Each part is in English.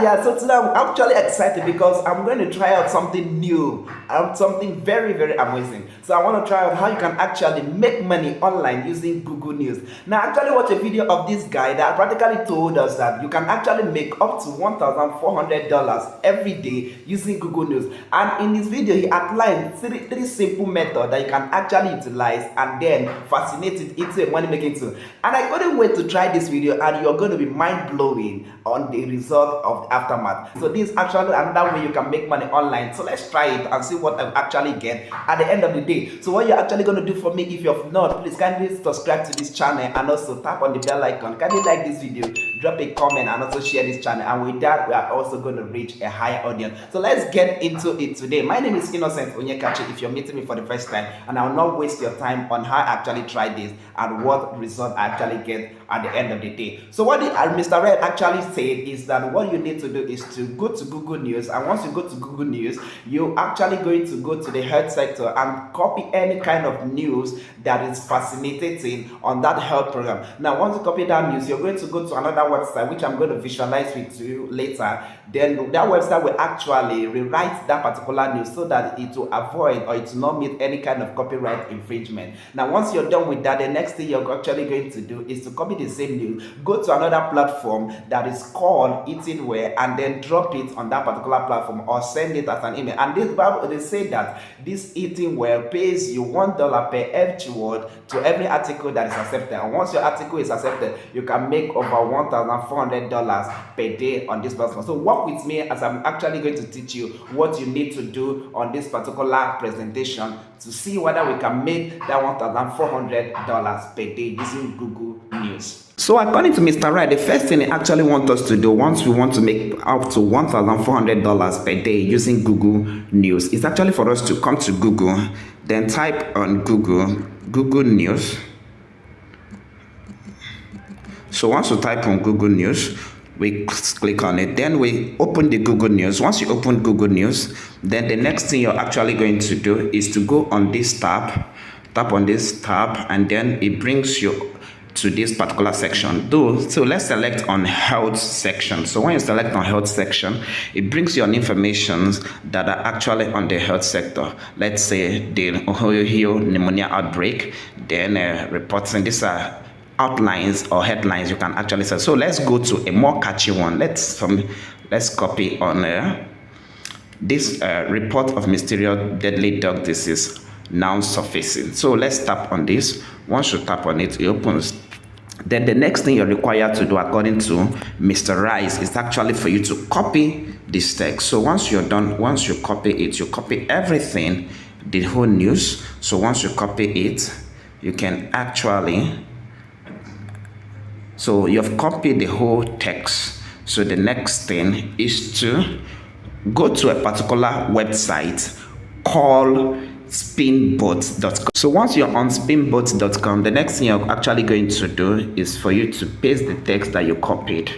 Yeah. So today I'm actually excited because I'm going to try out something new, something very, very amazing. So I want to try out how you can actually make money online using Google News. Now, I actually watched a video of this guy that practically told us that you can actually make up to $1,400 every day using Google News. And in this video, he outlined three simple methods that you can actually utilize and then fascinate it into a money making tool. And I couldn't wait to try this video, and you're going to be mind blowing on the result of the aftermath. So this is actually another way you can make money online. So let's try it and see what I actually get at the end of the day. So what you're actually going to do for me, if you have not, please kindly subscribe to this channel and also tap on the bell icon. Kindly like this video, drop a comment, and also share this channel. And with that, we are also going to reach a higher audience. So let's get into it today. My name is Innocent Onyekachi if you're meeting me for the first time, and I will not waste your time on how I actually try this and what result I actually get at the end of the day. So what Mr. Ric actually said is that what you need to do is to go to Google News, and once you go to Google News, you're actually going to go to the health sector and copy any kind of news that is fascinating on that health program. Now, once you copy that news, you're going to go to another website, which I'm going to visualize with you later. Then that website will actually rewrite that particular news so that it will avoid or it will not meet any kind of copyright infringement. Now, once you're done with that, the next thing you're actually going to do is to copy the same news, go to another platform that is called Eatingware, and then drop it on that particular platform or send it as an email. And this Bible, they say that this Eatingware pays you $1 per every word to every article that is accepted. And once your article is accepted, you can make over $1,400 per day on this platform. So work with me as I'm actually going to teach you what you need to do on this particular presentation to see whether we can make that $1,400 per day using Google News. So according to Mr. Ric, the first thing he actually wants us to do once we want to make up to $1,400 per day using Google News is actually for us to come to Google, then type on Google News. So once you type on Google News, we click on it, then we open the Google News. Once you open Google News, then the next thing you're actually going to do is to go on this tab, tap on this tab, and then it brings you to this particular section. So let's select on health section. So when you select on health section, it brings you on information that are actually on the health sector. Let's say the Ohio pneumonia outbreak, then reports, and these are outlines or headlines you can actually say. So let's go to a more catchy one. Let's copy on this report of mysterious deadly dog disease now surfacing. So let's tap on this. Once you tap on it, it opens. Then the next thing you're required to do, according to Mr. Ric, is actually for you to copy this text. So once you're done, once you copy it, you copy everything, the whole news. So once you copy it, you can actually, so you've copied the whole text. So the next thing is to go to a particular website called spinbots.com. So once you're on spinbots.com, the next thing you're actually going to do is for you to paste the text that you copied.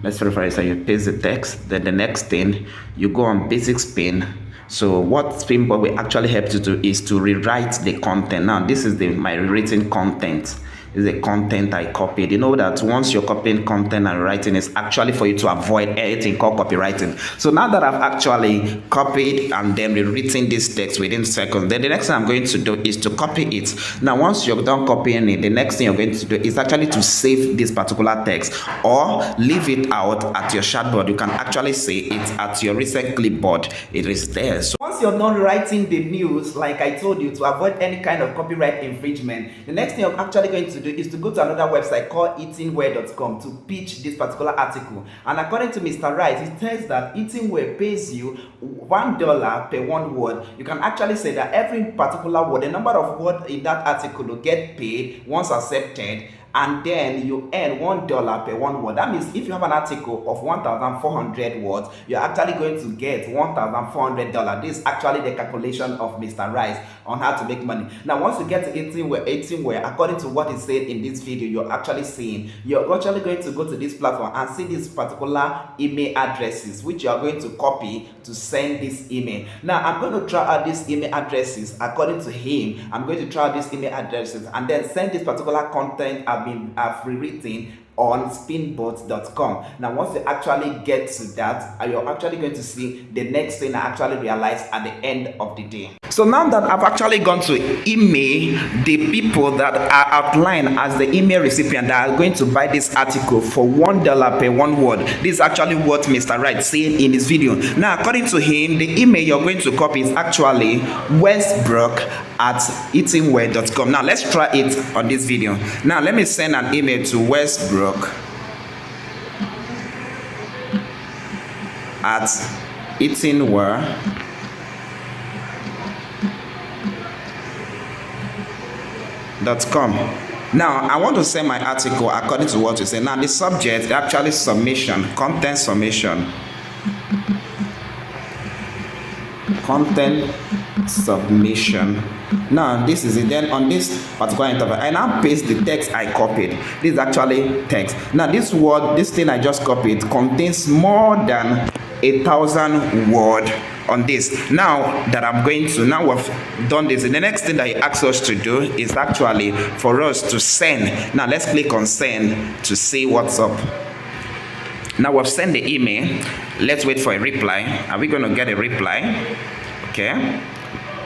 Let's refer it, so you paste the text. Then the next thing, you go on basic spin. So what Spinbot will actually help you to do is to rewrite the content. Now this is my rewritten content. Is the content I copied. You know that once you're copying content and writing, it's actually for you to avoid anything called copywriting. So now that I've actually copied and then rewritten this text within seconds, then the next thing I'm going to do is to copy it. Now once you're done copying it, the next thing you're going to do is actually to save this particular text or leave it out at your chatbot. You can actually say it at your recent clipboard. It is there. So once you're done writing the news, like I told you, to avoid any kind of copyright infringement, the next thing you're actually going to do is to go to another website called eatingware.com to pitch this particular article. And according to Mr. Ric, it says that Eatingware pays you $1 per one word. You can actually say that every particular word, the number of words in that article will get paid once accepted, and then you earn $1 per one word. That means if you have an article of 1,400 words, you're actually going to get $1,400. This is actually the calculation of Mr. Ric on how to make money. Now, once you get to Eatingware, according to what he said in this video, you're actually going to go to this platform and see these particular email addresses, which you are going to copy to send this email. Now, I'm going to try out these email addresses according to him. I'm going to try out these email addresses and then send this particular content I've rewritten on spinbot.com. Now once you actually get to that, you're actually going to see the next thing I actually realized at the end of the day. So now that I've actually gone to email the people that are outlined as the email recipient that are going to buy this article for $1 per one word. This is actually what Mr. Ric said in his video. Now according to him, the email you're going to copy is actually westbrook@eatingwell.com. Now let's try it on this video. Now let me send an email to westbrook@eatingwell.com. Now I want to send my article according to what you say. Now the subject actually submission, content submission. Content submission. Now this is it. Then on this particular interval, I now paste the text I copied. This is actually text. Now this thing I just copied contains more than 1,000 words on this. Now that I'm going to, now we've done this, and the next thing that he asks us to do is actually for us to send. Now let's click on send to see what's up. Now we've sent the email. Let's wait for a reply. Are we going to get a reply? Okay.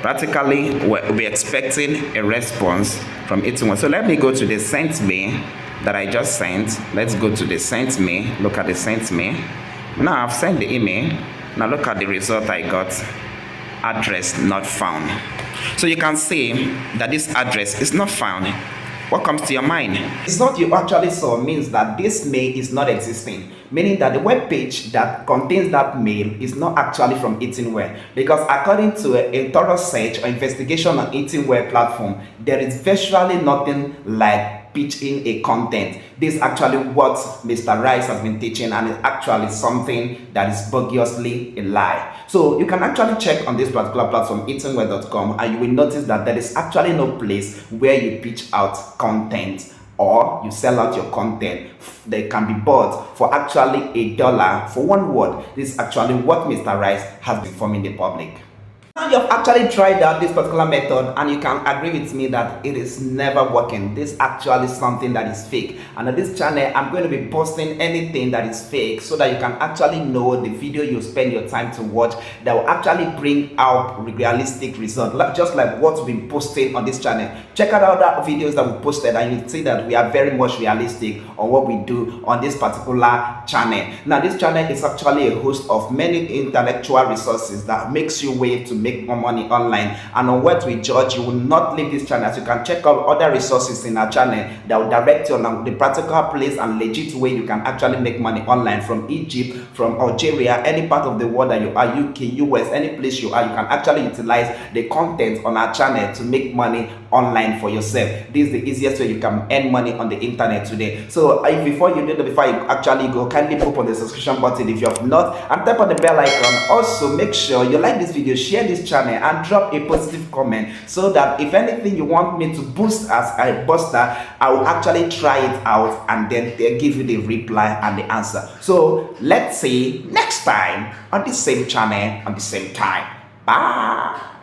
Practically, we're expecting a response from it. So let me go to the sent me that I just sent. Let's go to the sent me. Look at the sent me. Now I've sent the email. Now look at the result I got. Address not found. So you can see that this address is not found. What comes to your mind? It's not you actually saw means that this mail is not existing, meaning that the web page that contains that mail is not actually from Eatingwell, because according to a thorough search or investigation on Eatingwell platform, there is virtually nothing like pitching a content. This is actually what Mr. Ric has been teaching, and it's actually something that is bogusly a lie. So you can actually check on this particular platform, eatingwell.com, and you will notice that there is actually no place where you pitch out content or you sell out your content. They can be bought for actually $1 for one word. This is actually what Mr. Ric has been informing the public. Now you've actually tried out this particular method, and you can agree with me that it is never working. This is actually something that is fake, and on this channel I'm going to be posting anything that is fake so that you can actually know the video you spend your time to watch that will actually bring out realistic results, just like what we've been posting on this channel. Check out other videos that we posted, and you'll see that we are very much realistic on what we do on this particular channel. Now this channel is actually a host of many intellectual resources that makes you way to make more money online, and on what we judge, you will not leave this channel. So you can check out other resources in our channel that will direct you on the practical place and legit way you can actually make money online, from Egypt, from Algeria, any part of the world that you are, UK, US, any place you are, you can actually utilize the content on our channel to make money online for yourself. This is the easiest way you can earn money on the internet today. So before you actually go, kindly put on the subscription button if you have not, and tap on the bell icon. Also make sure you like this video, share this channel, and drop a positive comment so that if anything you want me to boost as a booster, I will actually try it out and then they'll give you the reply and the answer. So let's see next time on the same channel on the same time. Bye.